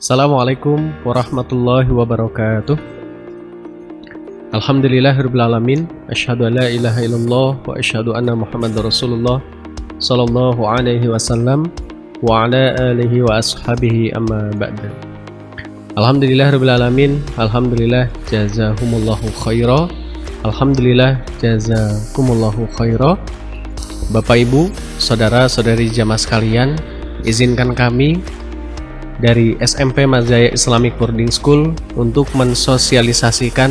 Assalamualaikum warahmatullahi wabarakatuh. Alhamdulillahirrabbilalamin. Asyhadu an la ilaha illallah wa asyhadu anna Muhammadar Rasulullah sallallahu alaihi wasallam wa ala alihi wa ashabihi amma ba'da. Alhamdulillahirrabbilalamin. Alhamdulillah jazahumullahu khaira. Alhamdulillah jazakumullahu khaira. Bapak Ibu, saudara-saudari jamaah sekalian, izinkan kami dari SMP Mazaya Islamic Boarding School untuk mensosialisasikan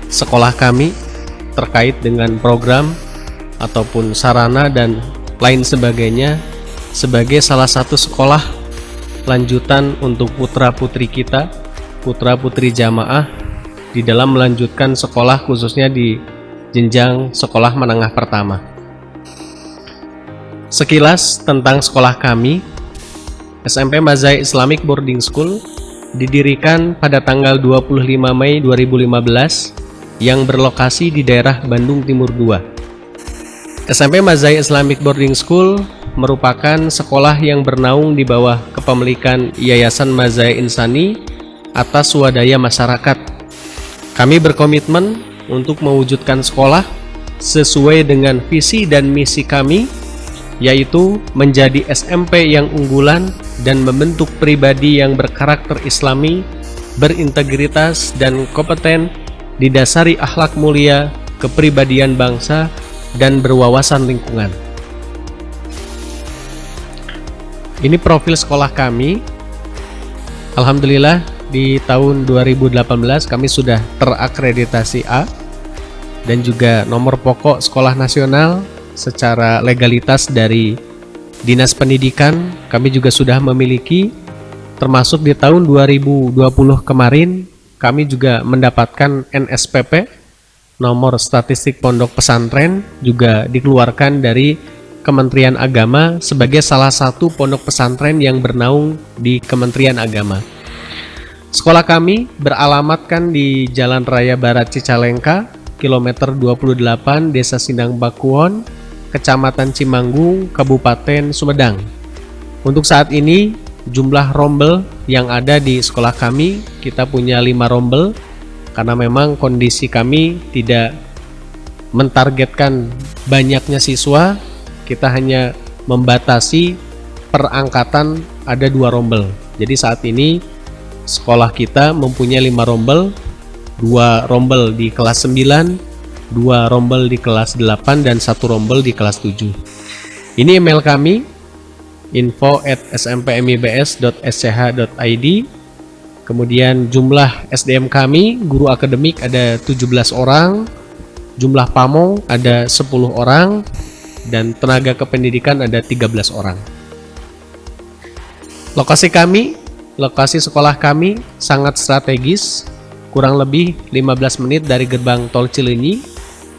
sekolah kami terkait dengan program ataupun sarana dan lain sebagainya sebagai salah satu sekolah lanjutan untuk putra-putri kita, putra-putri jamaah di dalam melanjutkan sekolah khususnya di jenjang sekolah menengah pertama. Sekilas tentang sekolah kami, SMP Mazaya Islamic Boarding School didirikan pada tanggal 25 Mei 2015 yang berlokasi di daerah Bandung Timur 2. SMP Mazaya Islamic Boarding School merupakan sekolah yang bernaung di bawah kepemilikan Yayasan Mazaya Insani atas swadaya masyarakat. Kami berkomitmen untuk mewujudkan sekolah sesuai dengan visi dan misi kami, yaitu menjadi SMP yang unggulan dan membentuk pribadi yang berkarakter Islami, berintegritas dan kompeten, didasari akhlak mulia, kepribadian bangsa, dan berwawasan lingkungan. Ini profil sekolah kami. Alhamdulillah di tahun 2018 kami sudah terakreditasi A dan juga nomor pokok sekolah nasional secara legalitas dari Dinas Pendidikan kami juga sudah memiliki, termasuk di tahun 2020 kemarin kami juga mendapatkan NSPP nomor statistik pondok pesantren juga dikeluarkan dari Kementerian Agama sebagai salah satu pondok pesantren yang bernaung di Kementerian Agama. Sekolah kami beralamatkan di Jalan Raya Barat Cicalengka, kilometer 28, Desa Sindang Bakuon, Kecamatan Cimanggung, Kabupaten Sumedang. Untuk saat ini jumlah rombel yang ada di sekolah kami, kita punya 5 rombel karena memang kondisi kami tidak mentargetkan banyaknya siswa, kita hanya membatasi per angkatan ada 2 rombel. Jadi saat ini sekolah kita mempunyai 5 rombel, 2 rombel di kelas 9, 2 rombel di kelas 8 dan 1 rombel di kelas 7. Ini email kami info@smpmibs.sch.id. Kemudian jumlah SDM kami, guru akademik ada 17 orang, jumlah pamong ada 10 orang, dan tenaga kependidikan ada 13 orang. Lokasi sekolah kami sangat strategis, kurang lebih 15 menit dari gerbang tol Cileunyi.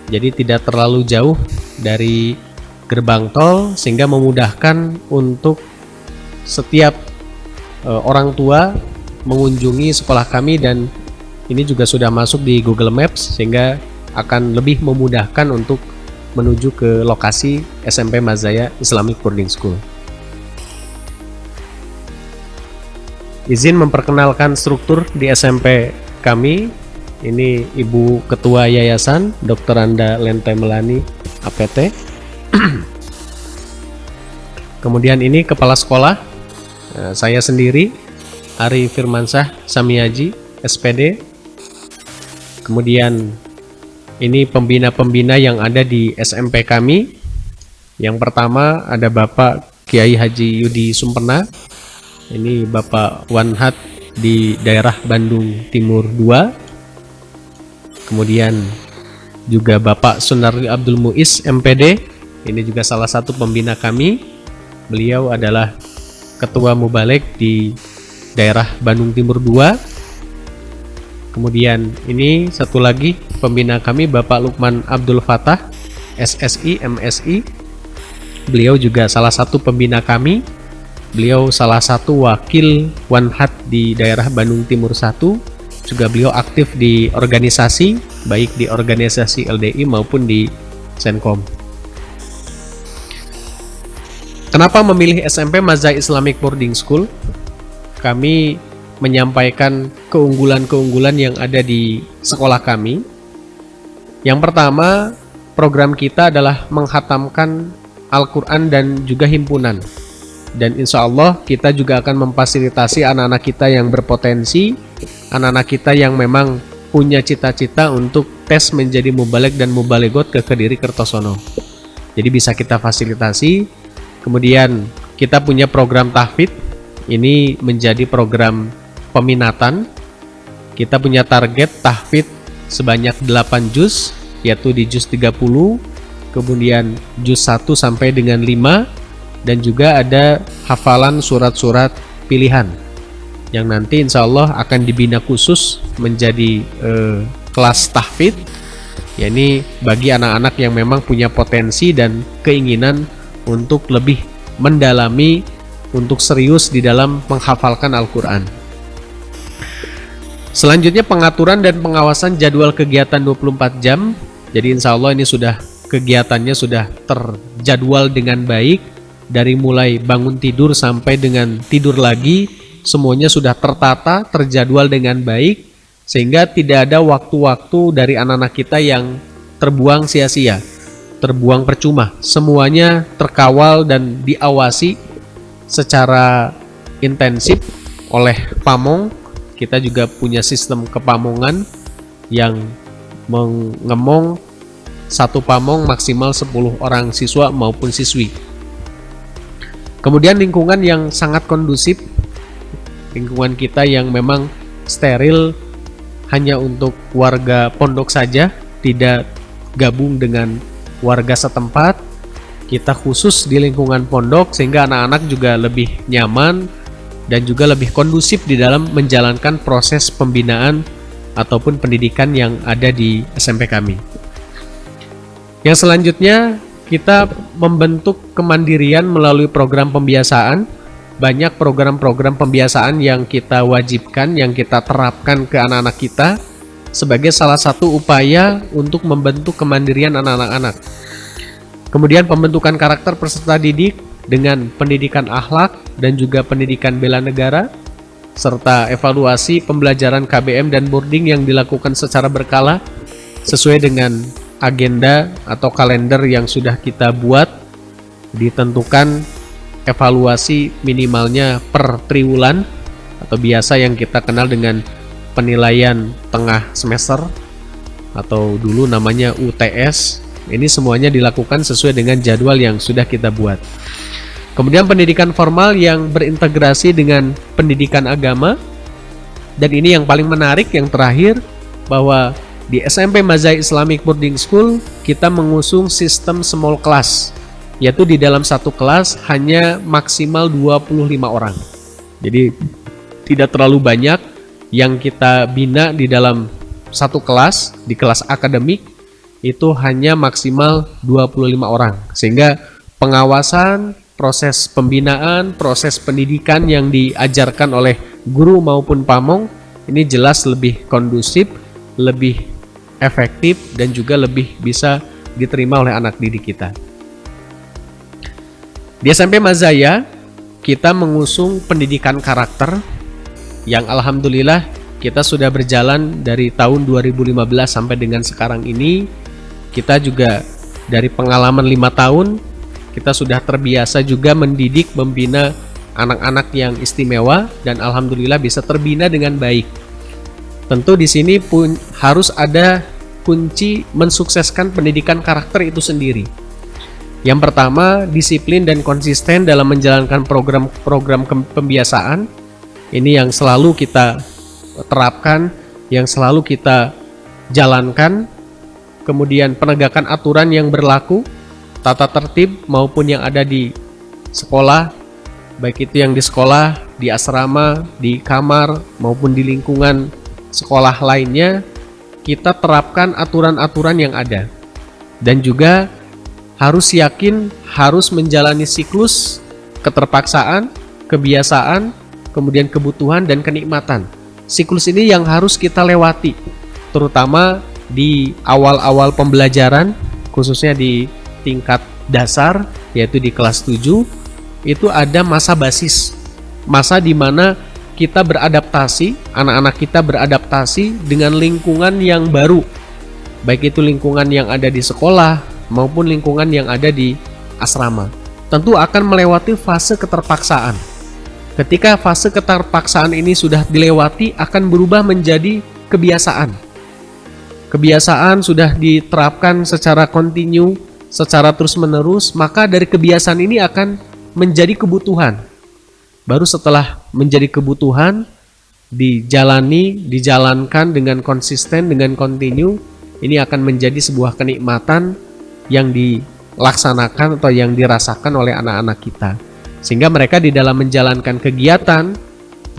Jadi tidak terlalu jauh dari gerbang tol sehingga memudahkan untuk setiap orang tua mengunjungi sekolah kami, dan ini juga sudah masuk di Google Maps sehingga akan lebih memudahkan untuk menuju ke lokasi SMP Mazaya Islamic Boarding School. Izin memperkenalkan struktur di SMP kami. Ini Ibu Ketua Yayasan Dr. Anda Lente Melani APT. Kemudian ini Kepala Sekolah, saya sendiri Ari Firmansyah Samiaji SPD. Kemudian ini pembina-pembina yang ada di SMP kami. Yang pertama ada Bapak Kiai Haji Yudi Sumpena. Ini Bapak Wanhat di daerah Bandung Timur 2. Kemudian juga Bapak Sunarli Abdul Muiz MPD, ini juga salah satu pembina kami. Beliau adalah Ketua Mubalek di daerah Bandung Timur 2. Kemudian ini satu lagi pembina kami Bapak Lukman Abdul Fatah SSI MSI. Beliau juga salah satu pembina kami. Beliau salah satu wakil Wanhat di daerah Bandung Timur 1. Juga beliau aktif di organisasi, baik di organisasi LDI maupun di Senkom. Kenapa memilih SMP Mazaya Islamic Boarding School? Kami menyampaikan keunggulan-keunggulan yang ada di sekolah kami. Yang pertama, program kita adalah menghatamkan Al-Quran dan juga himpunan. Dan insya Allah kita juga akan memfasilitasi anak-anak kita yang berpotensi, anak-anak kita yang memang punya cita-cita untuk tes menjadi mubaligh dan mubalighot ke Kediri Kertosono. Jadi bisa kita fasilitasi. Kemudian kita punya program tahfidz, ini menjadi program peminatan. Kita punya target tahfidz sebanyak 8 juz, yaitu di juz 30, kemudian juz 1 sampai dengan 5, dan juga ada hafalan surat-surat pilihan yang nanti insya Allah akan dibina khusus menjadi kelas tahfidz, yakni bagi anak-anak yang memang punya potensi dan keinginan untuk lebih mendalami, untuk serius di dalam menghafalkan Al-Quran. Selanjutnya pengaturan dan pengawasan jadwal kegiatan 24 jam. Jadi insya Allah ini sudah kegiatannya sudah terjadwal dengan baik. Dari mulai bangun tidur sampai dengan tidur lagi, semuanya sudah tertata, terjadwal dengan baik, sehingga tidak ada waktu-waktu dari anak-anak kita yang terbuang sia-sia, terbuang percuma. Semuanya terkawal dan diawasi secara intensif oleh Pamong. Kita juga punya sistem kepamongan yang mengemong satu pamong maksimal 10 orang siswa maupun siswi. Kemudian lingkungan yang sangat kondusif, lingkungan kita yang memang steril, hanya untuk warga pondok saja, tidak gabung dengan warga setempat. Kita khusus di lingkungan pondok sehingga anak-anak juga lebih nyaman dan juga lebih kondusif di dalam menjalankan proses pembinaan ataupun pendidikan yang ada di SMP kami. Yang selanjutnya, kita membentuk kemandirian melalui program pembiasaan. Banyak program-program pembiasaan yang kita wajibkan, yang kita terapkan ke anak-anak kita sebagai salah satu upaya untuk membentuk kemandirian anak-anak. Kemudian pembentukan karakter peserta didik dengan pendidikan akhlak dan juga pendidikan bela negara, serta evaluasi pembelajaran KBM dan boarding yang dilakukan secara berkala sesuai dengan agenda atau kalender yang sudah kita buat. Ditentukan evaluasi minimalnya per triwulan atau biasa yang kita kenal dengan penilaian tengah semester atau dulu namanya UTS. Ini semuanya dilakukan sesuai dengan jadwal yang sudah kita buat. Kemudian pendidikan formal yang berintegrasi dengan pendidikan agama. Dan ini yang paling menarik, yang terakhir, bahwa di SMP Mazai Islamic Boarding School kita mengusung sistem small class, yaitu di dalam satu kelas hanya maksimal 25 orang. Jadi tidak terlalu banyak yang kita bina di dalam satu kelas. Di kelas akademik itu hanya maksimal 25 orang, sehingga pengawasan, proses pembinaan, proses pendidikan yang diajarkan oleh guru maupun pamong ini jelas lebih kondusif, lebih efektif, dan juga lebih bisa diterima oleh anak didik kita. Di SMP Mazaya kita mengusung pendidikan karakter yang alhamdulillah kita sudah berjalan dari tahun 2015 sampai dengan sekarang ini. Kita juga dari pengalaman 5 tahun kita sudah terbiasa juga mendidik, membina anak-anak yang istimewa dan alhamdulillah bisa terbina dengan baik. Tentu di sini pun harus ada kunci mensukseskan pendidikan karakter itu sendiri. Yang pertama, disiplin dan konsisten dalam menjalankan program-program pembiasaan. Ini yang selalu kita terapkan, yang selalu kita jalankan. Kemudian penegakan aturan yang berlaku, tata tertib maupun yang ada di sekolah, baik itu yang di sekolah, di asrama, di kamar maupun di lingkungan sekolah lainnya, kita terapkan aturan-aturan yang ada. Dan juga harus yakin, harus menjalani siklus keterpaksaan, kebiasaan, kemudian kebutuhan dan kenikmatan. Siklus ini yang harus kita lewati, terutama di awal-awal pembelajaran, khususnya di tingkat dasar, yaitu di kelas 7, itu ada masa basis, masa di mana kita beradaptasi, anak-anak kita beradaptasi dengan lingkungan yang baru, baik itu lingkungan yang ada di sekolah maupun lingkungan yang ada di asrama. Tentu akan melewati fase keterpaksaan. Ketika fase keterpaksaan ini sudah dilewati, akan berubah menjadi kebiasaan. Kebiasaan sudah diterapkan secara kontinu, secara terus-menerus, maka dari kebiasaan ini akan menjadi kebutuhan. Baru setelah menjadi kebutuhan, dijalankan dengan konsisten, dengan kontinu, ini akan menjadi sebuah kenikmatan yang dilaksanakan atau yang dirasakan oleh anak-anak kita. Sehingga mereka di dalam menjalankan kegiatan,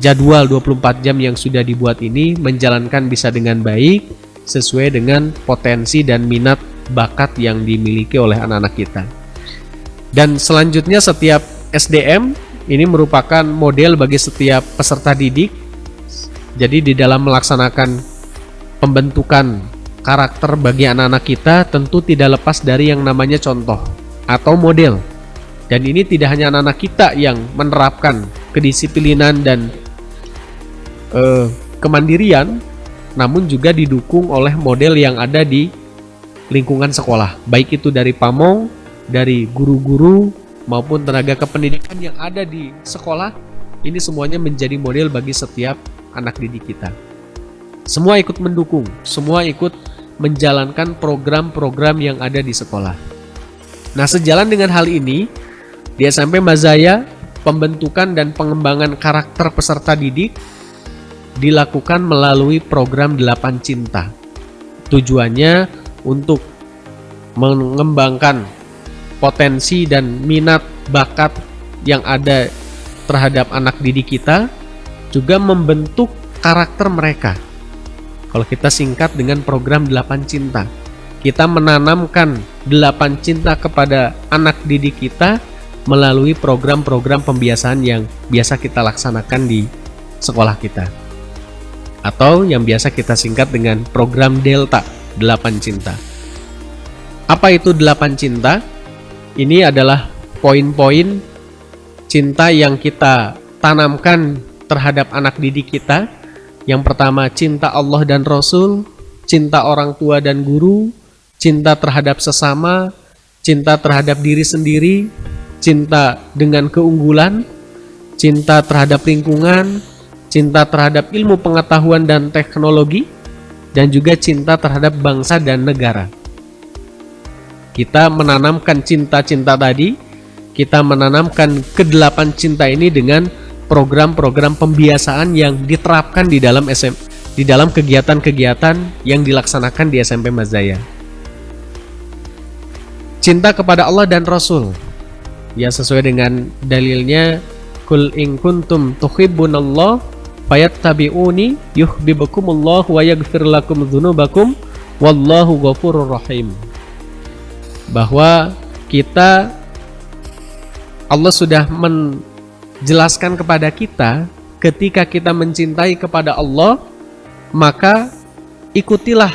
jadwal 24 jam yang sudah dibuat ini, menjalankan bisa dengan baik, sesuai dengan potensi dan minat bakat yang dimiliki oleh anak-anak kita. Dan selanjutnya setiap SDM ini merupakan model bagi setiap peserta didik. Jadi di dalam melaksanakan pembentukan karakter bagi anak-anak kita tentu tidak lepas dari yang namanya contoh atau model. Dan ini tidak hanya anak-anak kita yang menerapkan kedisiplinan dan kemandirian, namun juga didukung oleh model yang ada di lingkungan sekolah, baik itu dari pamong, dari guru-guru maupun tenaga kependidikan yang ada di sekolah. Ini semuanya menjadi model bagi setiap anak didik kita. Semua ikut mendukung, semua ikut menjalankan program-program yang ada di sekolah. Nah, sejalan dengan hal ini, di SMP Mazaya, pembentukan dan pengembangan karakter peserta didik dilakukan melalui program 8 Cinta. Tujuannya untuk mengembangkan potensi dan minat bakat yang ada terhadap anak didik kita, juga membentuk karakter mereka. Kalau kita singkat dengan program 8 Cinta, kita menanamkan 8 cinta kepada anak didik kita melalui program-program pembiasaan yang biasa kita laksanakan di sekolah kita, atau yang biasa kita singkat dengan program Delta 8 Cinta. Apa itu 8 Cinta? Ini adalah poin-poin cinta yang kita tanamkan terhadap anak didik kita. Yang pertama, cinta Allah dan Rasul, cinta orang tua dan guru, cinta terhadap sesama, cinta terhadap diri sendiri, cinta dengan keunggulan, cinta terhadap lingkungan, cinta terhadap ilmu pengetahuan dan teknologi, dan juga cinta terhadap bangsa dan negara. Kita menanamkan cinta-cinta tadi, kita menanamkan ke-8 cinta ini dengan program-program pembiasaan yang diterapkan di dalam kegiatan-kegiatan yang dilaksanakan di SMP Mazaya. Cinta kepada Allah dan Rasul, ya sesuai dengan dalilnya, kul in kuntum tuhibbunallah fayattabi'uni yuhibbukumullah wa yaghfir lakum dzunubakum wallahu ghafurur rahim. Bahwa Allah sudah menjelaskan kepada kita, ketika kita mencintai kepada Allah, maka ikutilah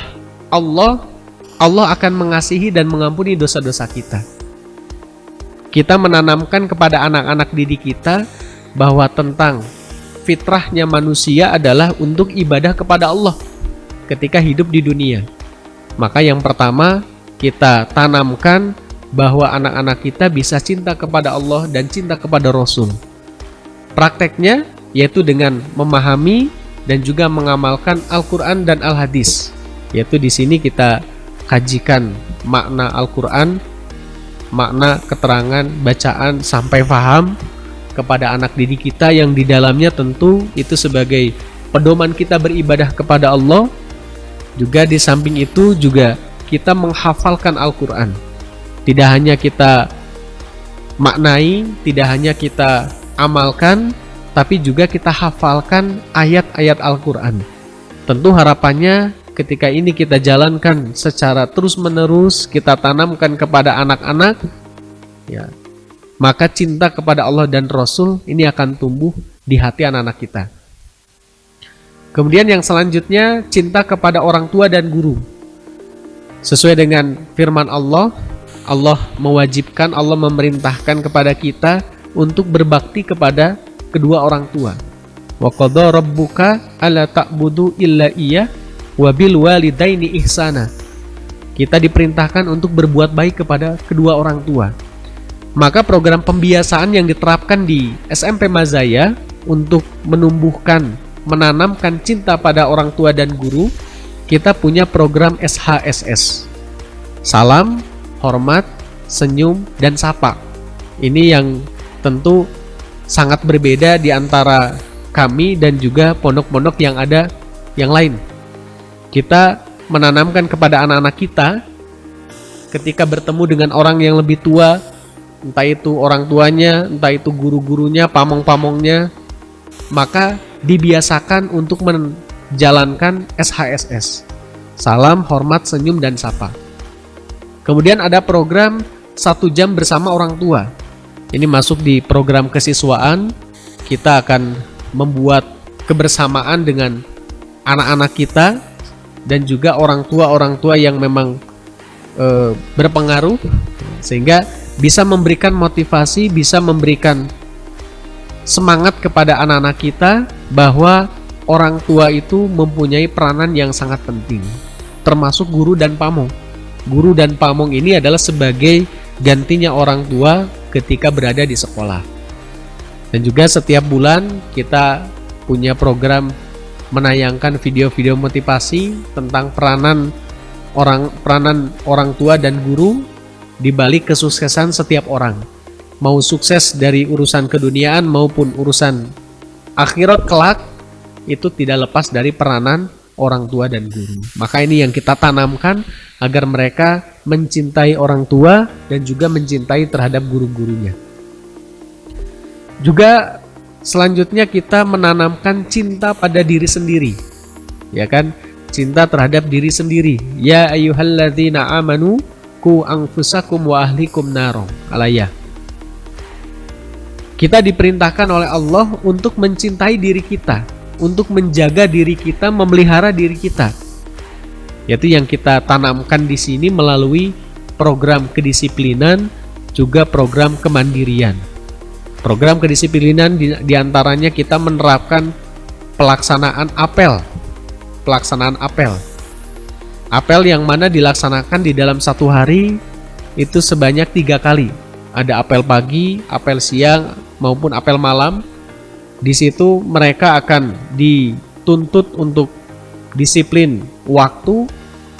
Allah akan mengasihi dan mengampuni dosa-dosa kita. Kita menanamkan kepada anak-anak didik kita bahwa tentang fitrahnya manusia adalah untuk ibadah kepada Allah ketika hidup di dunia. Maka yang pertama kita tanamkan bahwa anak-anak kita bisa cinta kepada Allah dan cinta kepada Rasul. Prakteknya yaitu dengan memahami dan juga mengamalkan Al-Quran dan Al-Hadis. Yaitu di sini kita kajikan makna Al-Quran, makna keterangan bacaan sampai paham kepada anak didik kita, yang di dalamnya tentu itu sebagai pedoman kita beribadah kepada Allah. Juga di samping itu juga kita menghafalkan Al-Quran. Tidak hanya kita maknai, tidak hanya kita amalkan, tapi juga kita hafalkan ayat-ayat Al-Quran. Tentu harapannya ketika ini kita jalankan secara terus-menerus, kita tanamkan kepada anak-anak, ya, maka cinta kepada Allah dan Rasul ini akan tumbuh di hati anak-anak kita. Kemudian yang selanjutnya, cinta kepada orang tua dan guru. Sesuai dengan firman Allah, Allah mewajibkan, Allah memerintahkan kepada kita untuk berbakti kepada kedua orang tua. Wa qadha rabbuka alla ta'budu illa iyyah wa bil walidaini ihsana. Kita diperintahkan untuk berbuat baik kepada kedua orang tua. Maka program pembiasaan yang diterapkan di SMP Mazaya untuk menanamkan cinta pada orang tua dan guru, kita punya program SHSS. Salam, hormat, senyum, dan sapa. Ini yang tentu sangat berbeda di antara kami dan juga pondok-pondok yang ada yang lain. Kita menanamkan kepada anak-anak kita ketika bertemu dengan orang yang lebih tua, entah itu orang tuanya, entah itu guru-gurunya, pamong-pamongnya, maka dibiasakan untuk menjalankan SHSS. Salam, hormat, senyum, dan sapa. Kemudian ada program 1 jam bersama orang tua. Ini masuk di program kesiswaan. Kita akan membuat kebersamaan dengan anak-anak kita dan juga orang tua yang memang berpengaruh, sehingga bisa memberikan motivasi, bisa memberikan semangat kepada anak-anak kita bahwa orang tua itu mempunyai peranan yang sangat penting, termasuk guru dan pamong. Guru dan pamong ini adalah sebagai gantinya orang tua ketika berada di sekolah. Dan juga setiap bulan kita punya program menayangkan video-video motivasi tentang peranan orang tua dan guru di balik kesuksesan setiap orang. Mau sukses dari urusan keduniaan maupun urusan akhirat kelak, itu tidak lepas dari peranan orang tua dan guru. Maka ini yang kita tanamkan agar mereka mencintai orang tua dan juga mencintai terhadap guru-gurunya. Juga selanjutnya kita menanamkan cinta pada diri sendiri. Ya kan? Cinta terhadap diri sendiri. Ya ayyuhalladzina amanu qu anfusakum wa ahlikum naro. Al-ayah. Kita diperintahkan oleh Allah untuk mencintai diri kita, untuk menjaga diri kita, memelihara diri kita. Yaitu yang kita tanamkan di sini melalui program kedisiplinan, juga program kemandirian. Program kedisiplinan diantaranya kita menerapkan pelaksanaan apel. Apel yang mana dilaksanakan di dalam 1 hari itu sebanyak 3 kali. Ada apel pagi, apel siang, maupun apel malam. Di situ mereka akan dituntut untuk disiplin waktu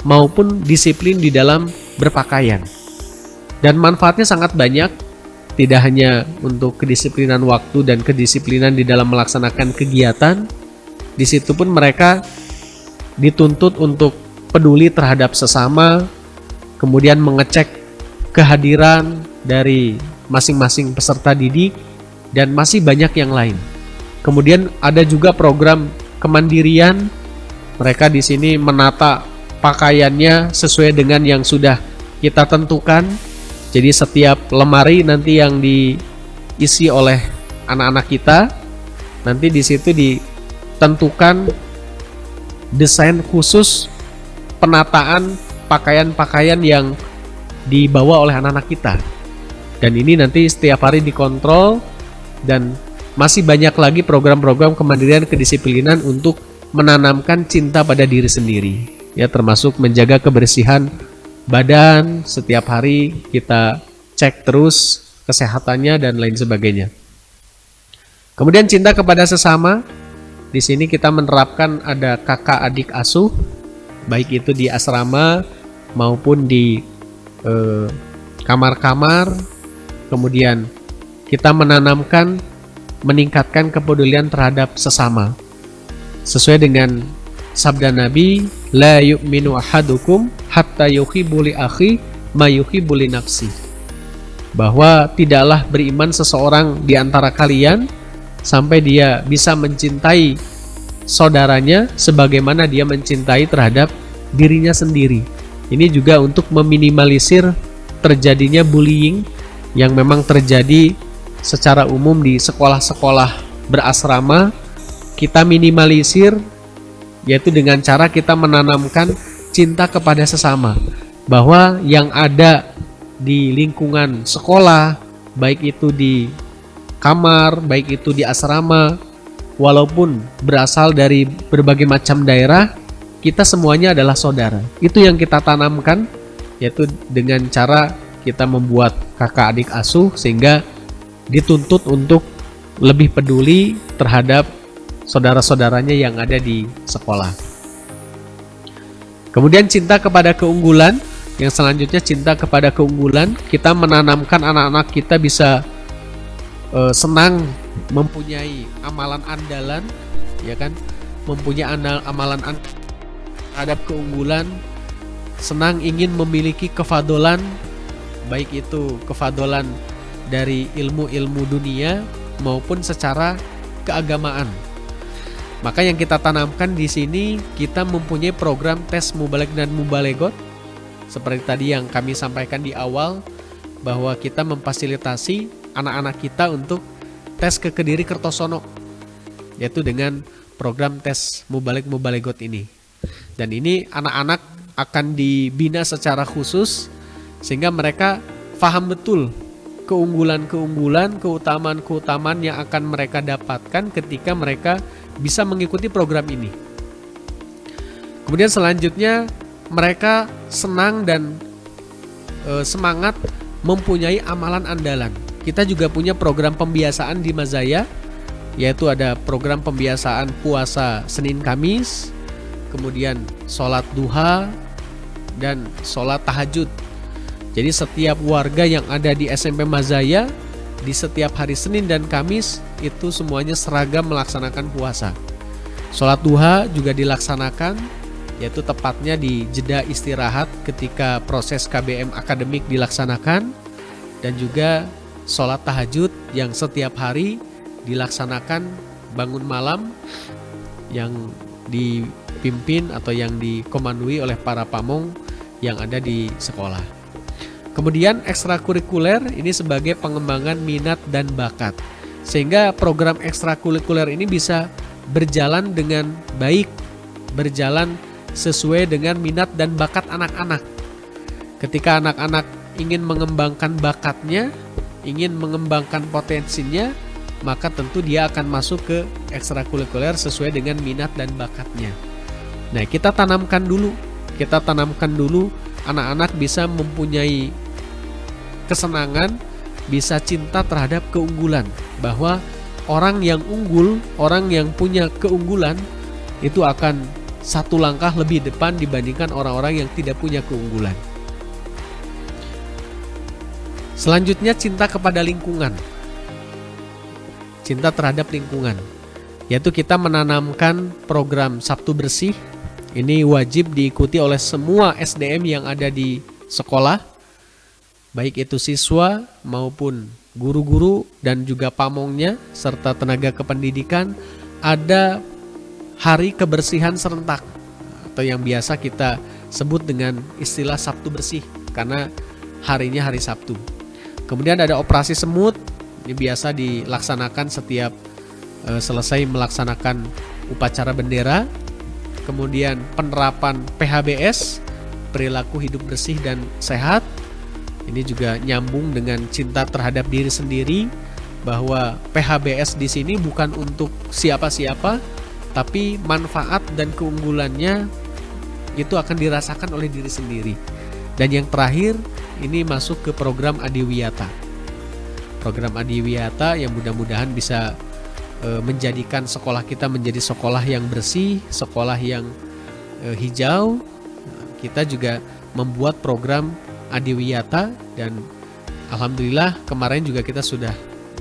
maupun disiplin di dalam berpakaian. Dan manfaatnya sangat banyak, tidak hanya untuk kedisiplinan waktu dan kedisiplinan di dalam melaksanakan kegiatan. Di situ pun mereka dituntut untuk peduli terhadap sesama, kemudian mengecek kehadiran dari masing-masing peserta didik, dan masih banyak yang lain. Kemudian ada juga program kemandirian. Mereka di sini menata pakaiannya sesuai dengan yang sudah kita tentukan. Jadi setiap lemari nanti yang diisi oleh anak-anak kita, nanti di situ ditentukan desain khusus penataan pakaian-pakaian yang dibawa oleh anak-anak kita. Dan ini nanti setiap hari dikontrol, dan masih banyak lagi program-program kemandirian kedisiplinan untuk menanamkan cinta pada diri sendiri. Ya, termasuk menjaga kebersihan badan, setiap hari kita cek terus kesehatannya dan lain sebagainya. Kemudian cinta kepada sesama. Di sini kita menerapkan ada kakak adik asuh, baik itu di asrama maupun di kamar-kamar. Kemudian kita meningkatkan kepedulian terhadap sesama sesuai dengan sabda Nabi, la yu'minu ahadukum hatta yuhibbu li akhi ma yuhibbu li nafsi. Bahwa tidaklah beriman seseorang di antara kalian sampai dia bisa mencintai saudaranya sebagaimana dia mencintai terhadap dirinya sendiri. Ini juga untuk meminimalisir terjadinya bullying yang memang terjadi secara umum di sekolah-sekolah berasrama. Kita minimalisir, yaitu dengan cara kita menanamkan cinta kepada sesama, bahwa yang ada di lingkungan sekolah, baik itu di kamar, baik itu di asrama, walaupun berasal dari berbagai macam daerah, kita semuanya adalah saudara. Itu yang kita tanamkan, yaitu dengan cara kita membuat kakak adik asuh sehingga dituntut untuk lebih peduli terhadap saudara-saudaranya yang ada di sekolah. Kemudian cinta kepada keunggulan. Yang selanjutnya cinta kepada keunggulan. Kita menanamkan anak-anak kita bisa senang mempunyai amalan andalan, ya kan? Mempunyai amalan terhadap keunggulan, senang ingin memiliki kefadolan, baik itu kefadolan dari ilmu-ilmu dunia maupun secara keagamaan. Maka yang kita tanamkan di sini, kita mempunyai program tes mubalig dan mubalegot. Seperti tadi yang kami sampaikan di awal, bahwa kita memfasilitasi anak-anak kita untuk tes ke Kediri Kertosono, yaitu dengan program tes mubalig mubalegot ini. Dan ini anak-anak akan dibina secara khusus sehingga mereka paham betul keunggulan-keunggulan, keutamaan-keutamaan yang akan mereka dapatkan ketika mereka bisa mengikuti program ini. Kemudian selanjutnya mereka senang dan semangat mempunyai amalan andalan. Kita juga punya program pembiasaan di Mazaya, yaitu ada program pembiasaan puasa Senin Kamis, kemudian sholat duha dan sholat tahajud. Jadi setiap warga yang ada di SMP Mazaya di setiap hari Senin dan Kamis itu semuanya seragam melaksanakan puasa. Sholat duha juga dilaksanakan, yaitu tepatnya di jeda istirahat ketika proses KBM akademik dilaksanakan, dan juga sholat tahajud yang setiap hari dilaksanakan bangun malam yang dipimpin atau yang dikomandoi oleh para pamong yang ada di sekolah. Kemudian ekstrakurikuler ini sebagai pengembangan minat dan bakat, sehingga program ekstrakurikuler ini bisa berjalan dengan baik, berjalan sesuai dengan minat dan bakat anak-anak. Ketika anak-anak ingin mengembangkan bakatnya, ingin mengembangkan potensinya, maka tentu dia akan masuk ke ekstrakurikuler sesuai dengan minat dan bakatnya. Nah, kita tanamkan dulu anak-anak bisa mempunyai kesenangan, bisa cinta terhadap keunggulan, bahwa orang yang unggul, orang yang punya keunggulan itu akan satu langkah lebih depan dibandingkan orang-orang yang tidak punya keunggulan. Selanjutnya cinta kepada lingkungan, cinta terhadap lingkungan, yaitu kita menanamkan program Sabtu Bersih. Ini wajib diikuti oleh semua SDM yang ada di sekolah, baik itu siswa maupun guru-guru dan juga pamongnya serta tenaga kependidikan. Ada hari kebersihan serentak atau yang biasa kita sebut dengan istilah Sabtu Bersih karena harinya hari Sabtu. Kemudian ada operasi semut, ini biasa dilaksanakan setiap selesai melaksanakan upacara bendera. Kemudian penerapan PHBS, perilaku hidup bersih dan sehat. Ini juga nyambung dengan cinta terhadap diri sendiri, bahwa PHBS di sini bukan untuk siapa-siapa, tapi manfaat dan keunggulannya itu akan dirasakan oleh diri sendiri. Dan yang terakhir, ini masuk ke program Adiwiyata. Program Adiwiyata yang mudah-mudahan bisa menjadikan sekolah kita menjadi sekolah yang bersih, sekolah yang hijau. Kita juga membuat program Adiwiyata dan alhamdulillah kemarin juga kita sudah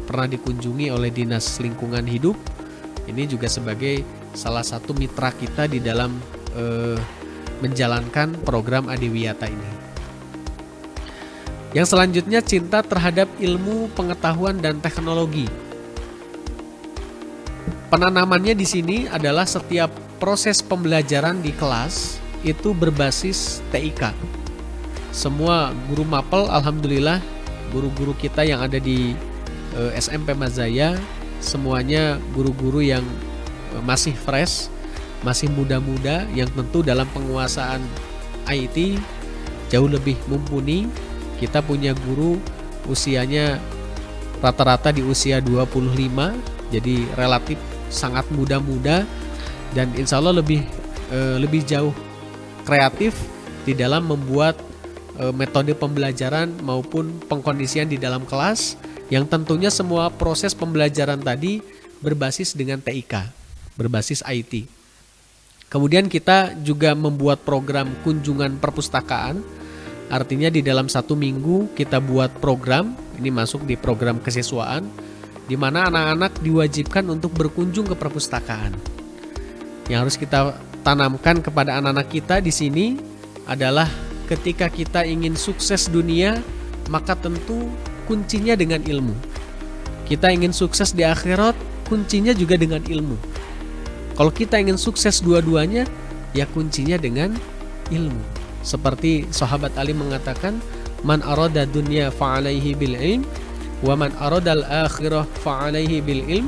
pernah dikunjungi oleh Dinas Lingkungan Hidup. Ini juga sebagai salah satu mitra kita di dalam menjalankan program Adiwiyata ini. Yang selanjutnya cinta terhadap ilmu, pengetahuan dan teknologi. Penanamannya di sini adalah setiap proses pembelajaran di kelas itu berbasis TIK. Semua guru mapel, alhamdulillah, guru-guru kita yang ada di SMP Mazaya, semuanya guru-guru yang masih fresh, masih muda-muda, yang tentu dalam penguasaan IT jauh lebih mumpuni. Kita punya guru usianya rata-rata di usia 25, jadi relatif sangat muda-muda dan insya Allah lebih jauh kreatif di dalam membuat metode pembelajaran maupun pengkondisian di dalam kelas, yang tentunya semua proses pembelajaran tadi berbasis dengan TIK, berbasis IT. Kemudian kita juga membuat program kunjungan perpustakaan, artinya di dalam 1 minggu kita buat program, ini masuk di program kesiswaan, di mana anak-anak diwajibkan untuk berkunjung ke perpustakaan. Yang harus kita tanamkan kepada anak-anak kita di sini adalah ketika kita ingin sukses dunia, maka tentu kuncinya dengan ilmu. Kita ingin sukses di akhirat, kuncinya juga dengan ilmu. Kalau kita ingin sukses dua-duanya, ya kuncinya dengan ilmu. Seperti sahabat Ali mengatakan, man arada dunya fa'alaihi bil ilm, wa man arada al-akhirah fa'alaihi bil ilm,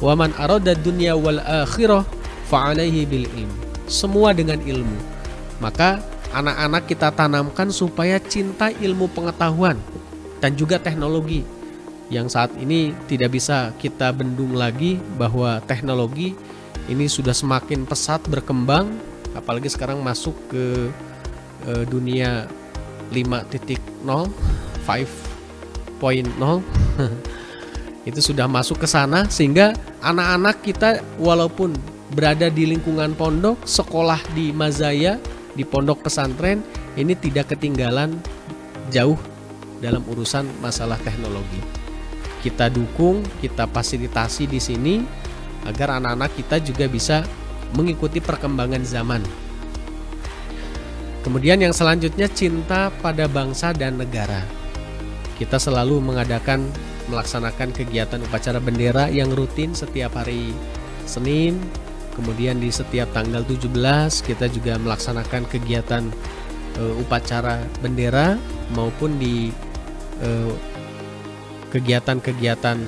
wa man arada dunya wal akhirah fa'alaihi bil ilm. Semua dengan ilmu. Maka anak-anak kita tanamkan supaya cinta ilmu pengetahuan dan juga teknologi, yang saat ini tidak bisa kita bendung lagi bahwa teknologi ini sudah semakin pesat berkembang, apalagi sekarang masuk ke dunia 5.0, 5.0 itu sudah masuk ke sana, sehingga anak-anak kita walaupun berada di lingkungan pondok, sekolah di mazaya, di pondok pesantren, ini tidak ketinggalan jauh dalam urusan masalah teknologi. Kita dukung, kita fasilitasi di sini agar anak-anak kita juga bisa mengikuti perkembangan zaman. Kemudian yang selanjutnya, cinta pada bangsa dan negara. Kita selalu melaksanakan kegiatan upacara bendera yang rutin setiap hari Senin. Kemudian di setiap tanggal 17 kita juga melaksanakan kegiatan upacara bendera maupun di kegiatan-kegiatan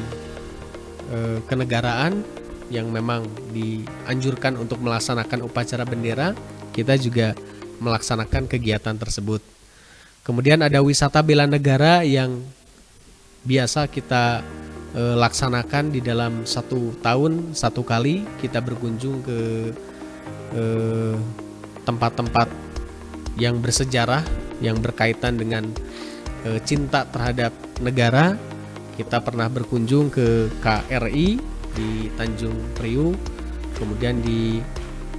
kenegaraan yang memang dianjurkan untuk melaksanakan upacara bendera, kita juga melaksanakan kegiatan tersebut. Kemudian ada wisata bela negara yang biasa kita laksanakan di dalam 1 tahun 1 kali. Kita berkunjung ke tempat-tempat yang bersejarah, yang berkaitan dengan cinta terhadap negara. Kita pernah berkunjung ke KRI di Tanjung Priuk, kemudian di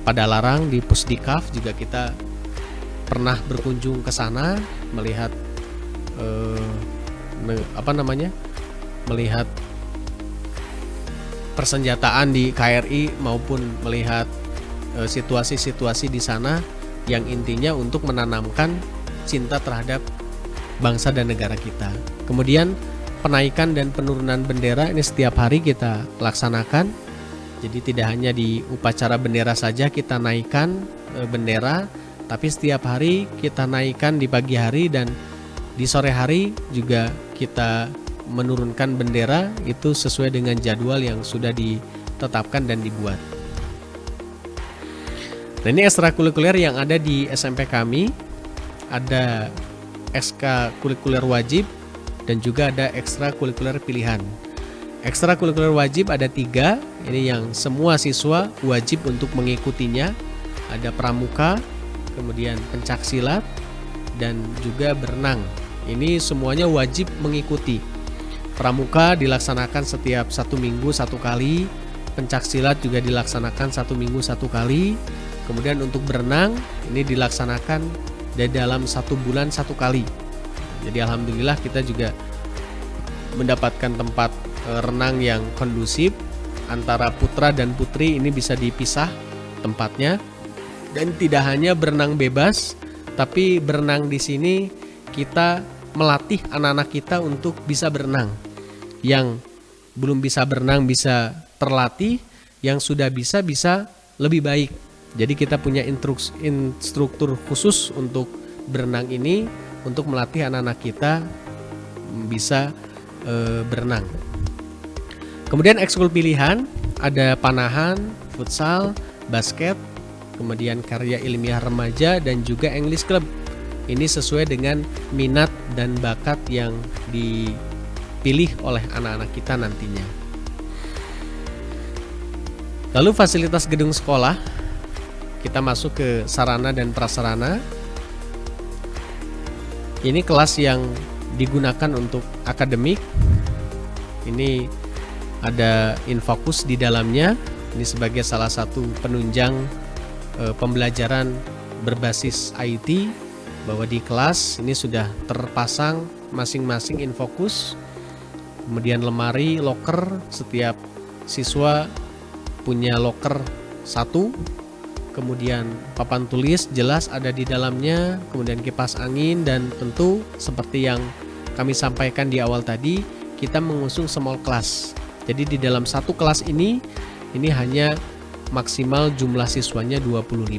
Padalarang di Pusdikaf juga kita pernah berkunjung ke sana melihat melihat persenjataan di KRI maupun melihat situasi-situasi di sana yang intinya untuk menanamkan cinta terhadap bangsa dan negara kita. Kemudian penaikan dan penurunan bendera ini setiap hari kita laksanakan. Jadi tidak hanya di upacara bendera saja kita naikkan bendera, tapi setiap hari kita naikkan di pagi hari dan di sore hari juga kita menurunkan bendera, itu sesuai dengan jadwal yang sudah ditetapkan dan dibuat. Nah, ini ekstrakurikuler yang ada di SMP kami. Ada ekstrakurikuler wajib dan juga ada ekstrakurikuler pilihan. Ekstrakurikuler wajib ada 3, ini yang semua siswa wajib untuk mengikutinya. Ada pramuka, kemudian pencaksilat, dan juga berenang. Ini semuanya wajib mengikuti. Pramuka dilaksanakan setiap 1 minggu 1 kali, pencaksilat juga dilaksanakan 1 minggu 1 kali. Kemudian untuk berenang ini dilaksanakan dalam 1 bulan 1 kali. Jadi alhamdulillah kita juga mendapatkan tempat renang yang kondusif, antara putra dan putri ini bisa dipisah tempatnya, dan tidak hanya berenang bebas, tapi berenang di sini kita melatih anak-anak kita untuk bisa berenang. Yang belum bisa berenang bisa terlatih, yang sudah bisa lebih baik. Jadi kita punya instruktur khusus untuk berenang ini, untuk melatih anak-anak kita bisa berenang. Kemudian ekskul pilihan ada panahan, futsal, basket, kemudian karya ilmiah remaja, dan juga English Club. Ini sesuai dengan minat dan bakat yang dipilih oleh anak-anak kita nantinya. Lalu fasilitas gedung sekolah, kita masuk ke sarana dan prasarana. Ini kelas yang digunakan untuk akademik. Ini ada Infocus di dalamnya. Ini sebagai salah satu penunjang pembelajaran berbasis IT, bahwa di kelas ini sudah terpasang masing-masing Infocus. Kemudian lemari, loker, setiap siswa punya loker satu. Kemudian papan tulis jelas ada di dalamnya, kemudian kipas angin, dan tentu seperti yang kami sampaikan di awal tadi, kita mengusung small class. Jadi di dalam satu kelas ini hanya maksimal jumlah siswanya 25.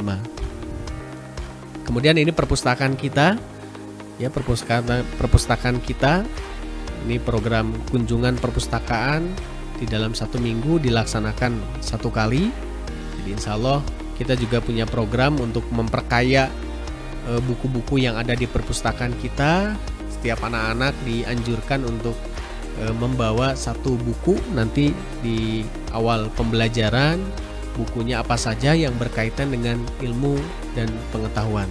Kemudian ini perpustakaan kita, ya, perpustakaan kita. Ini program kunjungan perpustakaan di dalam 1 minggu dilaksanakan 1 kali. Jadi insya Allah kita juga punya program untuk memperkaya buku-buku yang ada di perpustakaan kita. Setiap anak-anak dianjurkan untuk membawa 1 buku nanti di awal pembelajaran. Bukunya apa saja yang berkaitan dengan ilmu dan pengetahuan.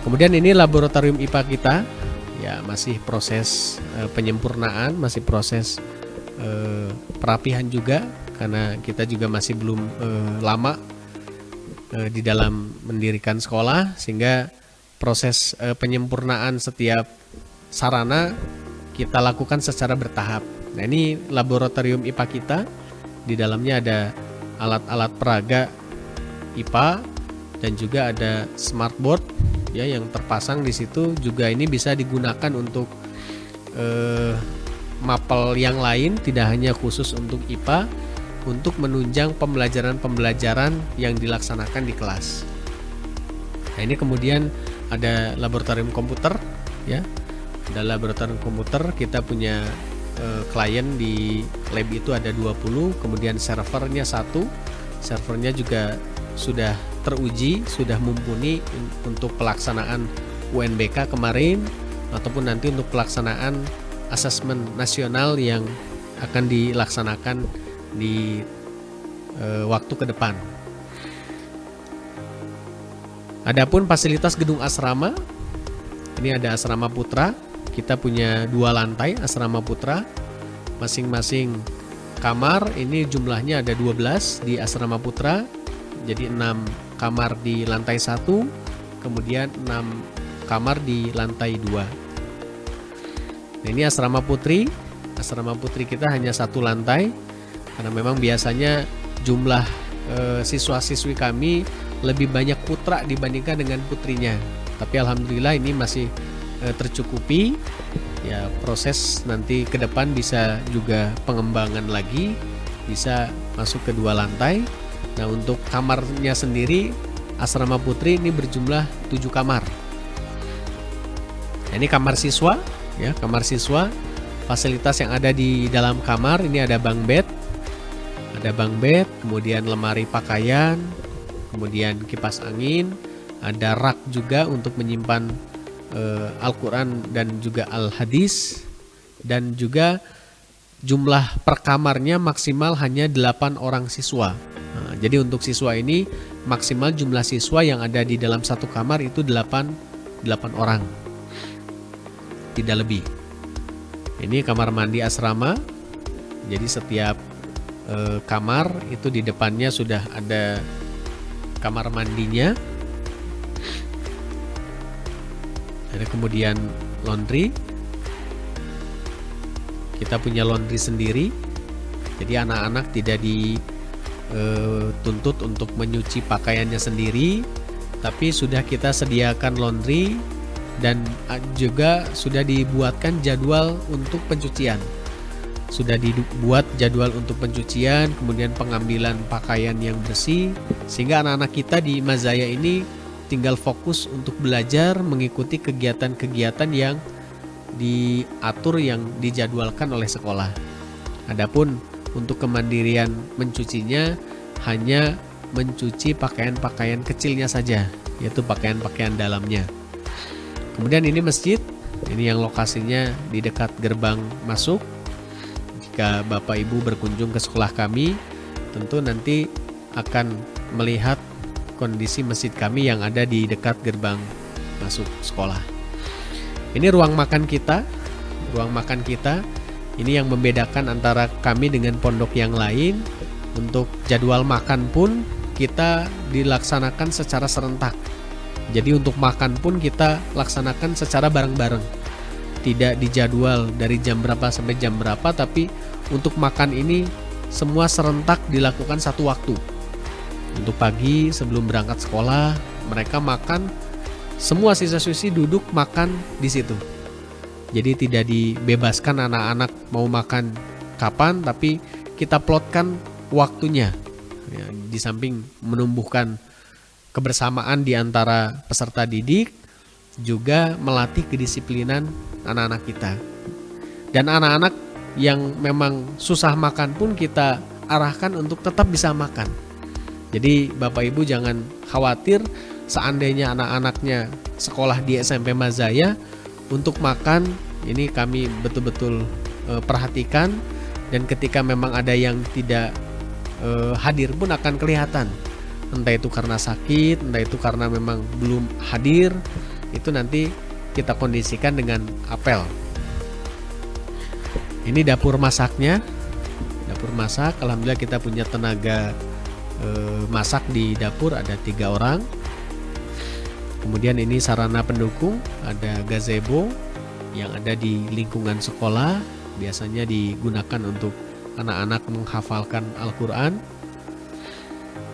Kemudian ini laboratorium IPA kita, ya, masih proses penyempurnaan, masih proses perapihan juga, karena kita juga masih belum lama di dalam mendirikan sekolah, sehingga proses penyempurnaan setiap sarana kita lakukan secara bertahap. Nah, ini laboratorium IPA kita. Di dalamnya ada alat-alat peraga IPA dan juga ada smartboard, ya, yang terpasang di situ. Juga ini bisa digunakan untuk mapel yang lain, tidak hanya khusus untuk IPA, untuk menunjang pembelajaran-pembelajaran yang dilaksanakan di kelas. Nah, ini kemudian ada laboratorium komputer, ya. Ada laboratorium komputer, kita punya klien di lab itu ada 20, kemudian servernya 1. Servernya juga sudah teruji, sudah mumpuni untuk pelaksanaan UNBK kemarin, ataupun nanti untuk pelaksanaan asesmen nasional yang akan dilaksanakan di waktu ke depan. Adapun fasilitas gedung asrama, ini ada asrama putra. Kita punya 2 lantai asrama putra, masing-masing kamar ini jumlahnya ada 12 di asrama putra. Jadi 6 kamar di lantai 1, kemudian 6 kamar di lantai 2. Nah, ini asrama putri. Asrama putri kita hanya 1 lantai, karena memang biasanya jumlah siswa-siswi kami lebih banyak putra dibandingkan dengan putrinya. Tapi alhamdulillah ini masih tercukupi. Ya, proses nanti ke depan bisa juga pengembangan lagi, bisa masuk ke 2 lantai. Nah, untuk kamarnya sendiri asrama putri ini berjumlah 7 kamar. Nah, ini kamar siswa, ya, kamar siswa. Fasilitas yang ada di dalam kamar ini ada bunk bed, kemudian lemari pakaian, kemudian kipas angin, ada rak juga untuk menyimpan Al-Quran dan juga Al-Hadis, dan juga jumlah per kamarnya maksimal hanya 8 orang siswa. Nah, jadi untuk siswa ini maksimal jumlah siswa yang ada di dalam 1 kamar itu 8 orang, tidak lebih. Ini kamar mandi asrama. Jadi setiap kamar itu di depannya sudah ada kamar mandinya. Ada kemudian laundry. Kita punya laundry sendiri. Jadi anak-anak tidak dituntut untuk menyuci pakaiannya sendiri, tapi sudah kita sediakan laundry dan juga sudah dibuatkan jadwal untuk pencucian. Sudah dibuat jadwal untuk pencucian, kemudian pengambilan pakaian yang bersih, sehingga anak-anak kita di Mazaya ini tinggal fokus untuk belajar, mengikuti kegiatan-kegiatan yang diatur, yang dijadwalkan oleh sekolah. Adapun untuk kemandirian mencucinya hanya mencuci pakaian-pakaian kecilnya saja, yaitu pakaian-pakaian dalamnya. Kemudian ini masjid, ini yang lokasinya di dekat gerbang masuk. Jika Bapak Ibu berkunjung ke sekolah kami, tentu nanti akan melihat kondisi masjid kami yang ada di dekat gerbang masuk sekolah. Ini ruang makan kita. Ruang makan kita ini yang membedakan antara kami dengan pondok yang lain. Untuk jadwal makan pun kita dilaksanakan secara serentak. Jadi untuk makan pun kita laksanakan secara bareng-bareng. Tidak dijadwal dari jam berapa sampai jam berapa, tapi untuk makan ini semua serentak dilakukan satu waktu. Untuk pagi sebelum berangkat sekolah, mereka makan, semua siswa-siswi duduk makan di situ. Jadi tidak dibebaskan anak-anak mau makan kapan, tapi kita plotkan waktunya. Ya, di samping menumbuhkan kebersamaan di antara peserta didik, juga melatih kedisiplinan anak-anak kita. Dan anak-anak yang memang susah makan pun kita arahkan untuk tetap bisa makan. Jadi Bapak Ibu jangan khawatir seandainya anak-anaknya sekolah di SMP Mazaya, untuk makan ini kami betul-betul perhatikan, dan ketika memang ada yang tidak hadir pun akan kelihatan, entah itu karena sakit, entah itu karena memang belum hadir, itu nanti kita kondisikan dengan apel. Ini dapur masaknya, dapur masak. Alhamdulillah kita punya tenaga masak di dapur, ada 3 orang. Kemudian ini sarana pendukung, ada gazebo yang ada di lingkungan sekolah, biasanya digunakan untuk anak-anak menghafalkan Al-Quran.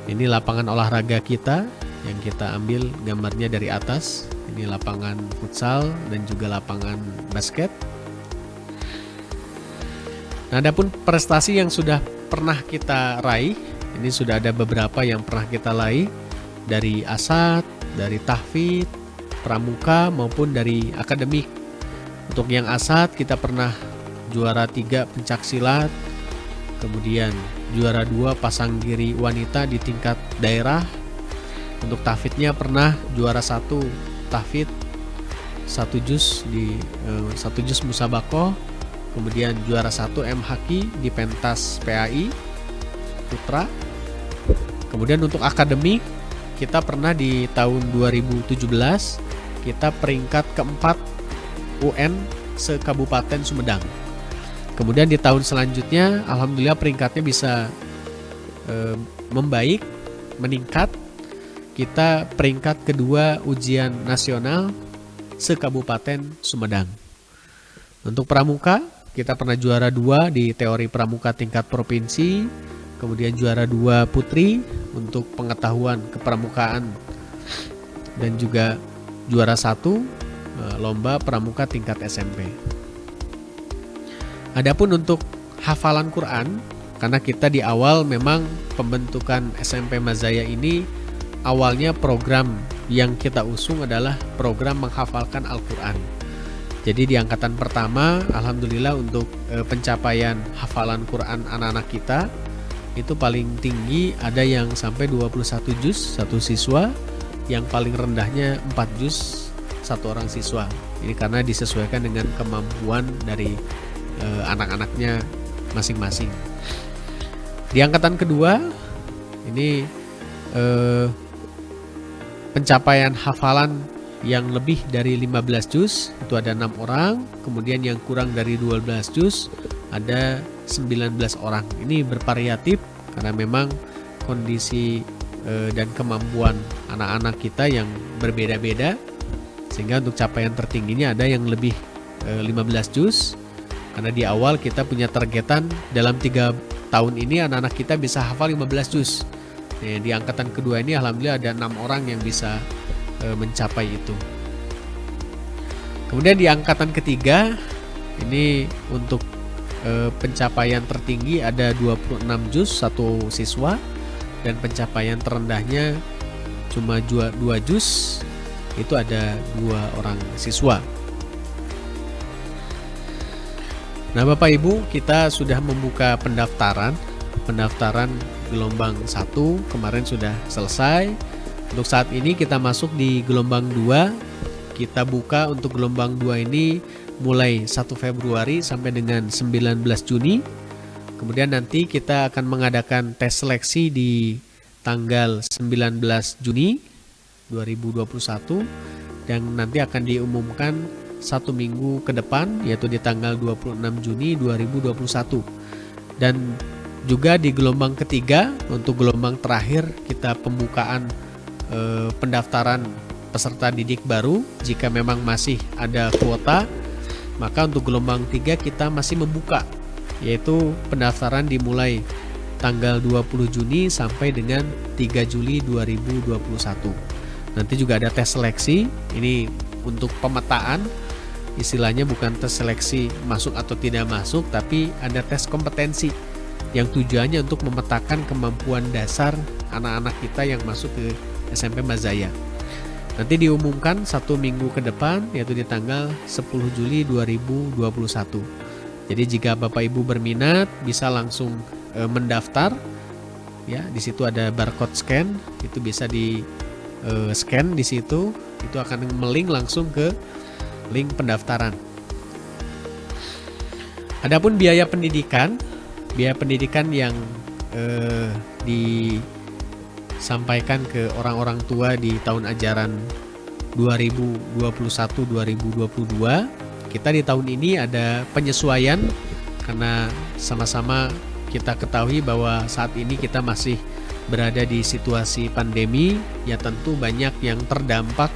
Ini lapangan olahraga kita yang kita ambil gambarnya dari atas. Ini lapangan futsal dan juga lapangan basket. Nah, adapun prestasi yang sudah pernah kita raih, ini sudah ada beberapa yang pernah kita raih dari asad, dari tahfidz, pramuka maupun dari akademik. Untuk yang asad kita pernah juara 3 pencak silat, kemudian juara 2 pasang giri wanita di tingkat daerah. Untuk tahfidznya pernah juara 1 tahfidz 1 juz di 1 juz musabakoh, kemudian juara 1 MHQ di pentas PAI Putra. Kemudian untuk akademik kita pernah di tahun 2017 kita peringkat keempat UN se-Kabupaten Sumedang. Kemudian di tahun selanjutnya alhamdulillah peringkatnya bisa membaik, meningkat. Kita peringkat kedua ujian nasional se-Kabupaten Sumedang. Untuk pramuka kita pernah juara 2 di teori pramuka tingkat provinsi, kemudian juara 2 putri untuk pengetahuan kepramukaan, dan juga juara 1 lomba pramuka tingkat SMP. Adapun untuk hafalan Quran, karena kita di awal memang pembentukan SMP Mazaya ini awalnya program yang kita usung adalah program menghafalkan Al-Quran. Jadi di angkatan pertama alhamdulillah untuk pencapaian hafalan Quran anak-anak kita itu paling tinggi ada yang sampai 21 juz satu siswa, yang paling rendahnya 4 juz satu orang siswa. Ini karena disesuaikan dengan kemampuan dari anak-anaknya masing-masing. Di angkatan kedua ini pencapaian hafalan yang lebih dari 15 juz itu ada 6 orang, kemudian yang kurang dari 12 juz ada 19 orang. Ini bervariatif karena memang kondisi dan kemampuan anak-anak kita yang berbeda-beda, sehingga untuk capaian tertingginya ada yang lebih 15 juz. Karena di awal kita punya targetan dalam 3 tahun ini anak-anak kita bisa hafal 15 juz. Nah, di angkatan kedua ini alhamdulillah ada 6 orang yang bisa mencapai itu. Kemudian di angkatan ketiga ini untuk pencapaian tertinggi ada 26 juz satu siswa, dan pencapaian terendahnya cuma 2 juz, itu ada 2 orang siswa. Nah Bapak Ibu, kita sudah membuka pendaftaran gelombang 1 kemarin sudah selesai. Untuk saat ini kita masuk di gelombang 2. Kita buka untuk gelombang 2 ini mulai 1 Februari sampai dengan 19 Juni. Kemudian nanti kita akan mengadakan tes seleksi di tanggal 19 Juni 2021 dan nanti akan diumumkan 1 minggu ke depan, yaitu di tanggal 26 Juni 2021. Dan juga di gelombang ketiga, untuk gelombang terakhir kita pembukaan pendaftaran peserta didik baru. Jika memang masih ada kuota, maka untuk gelombang 3 kita masih membuka, yaitu pendaftaran dimulai tanggal 20 Juni sampai dengan 3 Juli 2021. Nanti juga ada tes seleksi, ini untuk pemetaan, istilahnya bukan tes seleksi masuk atau tidak masuk, tapi ada tes kompetensi yang tujuannya untuk memetakan kemampuan dasar anak-anak kita yang masuk ke SMP Mazaya. Nanti diumumkan 1 minggu ke depan, yaitu di tanggal 10 Juli 2021. Jadi jika Bapak Ibu berminat bisa langsung mendaftar, ya di situ ada barcode scan, itu bisa di scan di situ, itu akan melink langsung ke link pendaftaran. Adapun biaya pendidikan yang disampaikan ke orang-orang tua di tahun ajaran 2021-2022, kita di tahun ini ada penyesuaian karena sama-sama kita ketahui bahwa saat ini kita masih berada di situasi pandemi, ya tentu banyak yang terdampak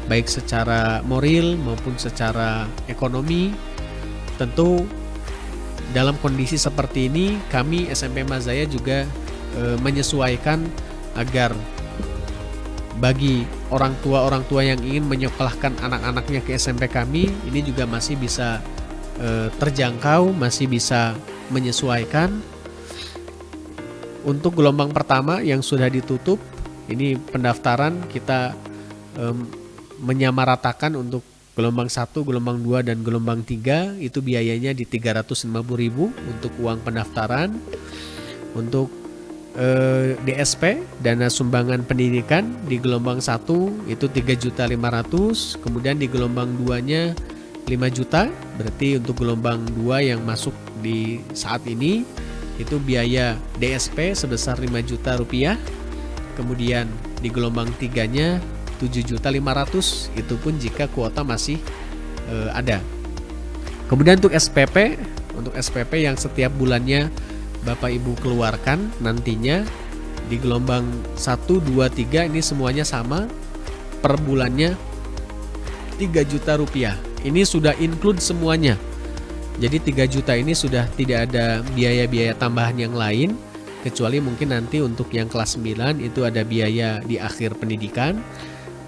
baik secara moral maupun secara ekonomi. Tentu dalam kondisi seperti ini kami SMP Mazaya juga menyesuaikan agar bagi orang tua yang ingin menyekolahkan anak-anaknya ke SMP kami, ini juga masih bisa terjangkau, masih bisa menyesuaikan. Untuk gelombang pertama yang sudah ditutup, ini pendaftaran kita menyamaratakan untuk gelombang 1, gelombang 2, dan gelombang 3, itu biayanya di 350.000 untuk uang pendaftaran. Untuk DSP, dana sumbangan pendidikan, di gelombang 1 itu 3.500.000, kemudian di gelombang 2-nya 5 juta, berarti untuk gelombang 2 yang masuk di saat ini itu biaya DSP sebesar 5 juta rupiah. Kemudian di gelombang 3-nya 7.500.000, itu pun jika kuota masih ada. Kemudian untuk SPP yang setiap bulannya Bapak Ibu keluarkan nantinya di gelombang 1, 2, 3 ini semuanya sama, per bulannya 3 juta rupiah. Ini sudah include semuanya. Jadi 3 juta ini sudah tidak ada biaya-biaya tambahan yang lain, kecuali mungkin nanti untuk yang kelas 9 itu ada biaya di akhir pendidikan.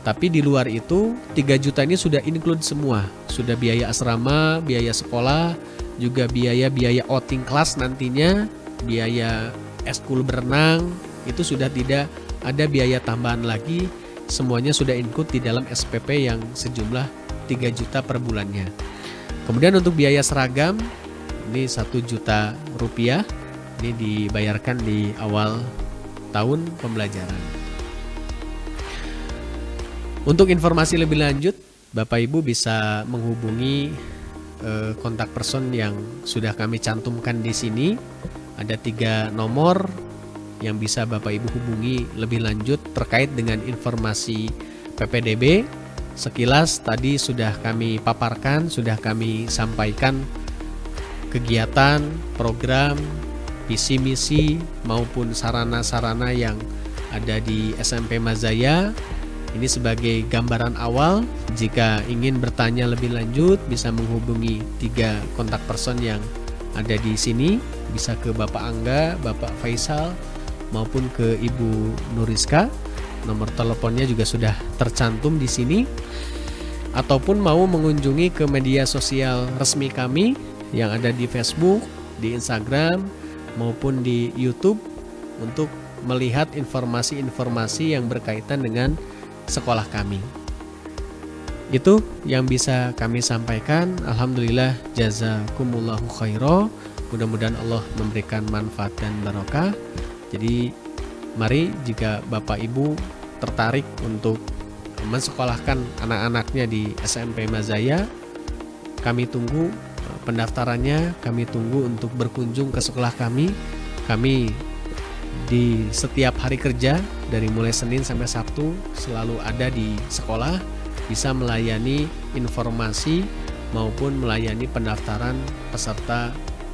Tapi di luar itu 3 juta ini sudah include semua. Sudah biaya asrama, biaya sekolah, juga biaya outing kelas nantinya, biaya eskul berenang, itu sudah tidak ada biaya tambahan lagi. Semuanya sudah include di dalam SPP yang sejumlah 3 juta per bulannya. Kemudian untuk biaya seragam ini 1 juta rupiah, ini dibayarkan di awal tahun pembelajaran. Untuk informasi lebih lanjut, Bapak Ibu bisa menghubungi kontak person yang sudah kami cantumkan di sini. Ada 3 nomor yang bisa Bapak Ibu hubungi lebih lanjut terkait dengan informasi PPDB. Sekilas tadi sudah kami paparkan, sudah kami sampaikan kegiatan, program, visi misi maupun sarana-sarana yang ada di SMP Mazaya. Ini sebagai gambaran awal. Jika ingin bertanya lebih lanjut bisa menghubungi 3 kontak person yang ada di sini, bisa ke Bapak Angga, Bapak Faisal maupun ke Ibu Nuriska. Nomor teleponnya juga sudah tercantum di sini. Ataupun mau mengunjungi ke media sosial resmi kami yang ada di Facebook, di Instagram maupun di YouTube untuk melihat informasi-informasi yang berkaitan dengan sekolah kami. Itu yang bisa kami sampaikan. Alhamdulillah, jazakumullahu khairan. Mudah-mudahan Allah memberikan manfaat dan barokah. Jadi mari jika Bapak Ibu tertarik untuk mensekolahkan anak-anaknya di SMP Mazaya, kami tunggu pendaftarannya kami tunggu untuk berkunjung ke sekolah kami. Kami di setiap hari kerja dari mulai Senin sampai Sabtu selalu ada di sekolah, bisa melayani informasi maupun melayani pendaftaran peserta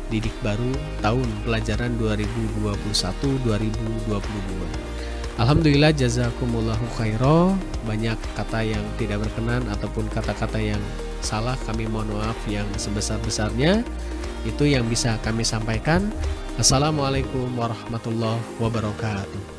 didik baru tahun pelajaran 2021-2022. Alhamdulillah, jazakumullahu khairah. Banyak kata yang tidak berkenan ataupun kata-kata yang salah, kami mohon maaf yang sebesar-besarnya. Itu yang bisa kami sampaikan. Assalamualaikum warahmatullahi wabarakatuh.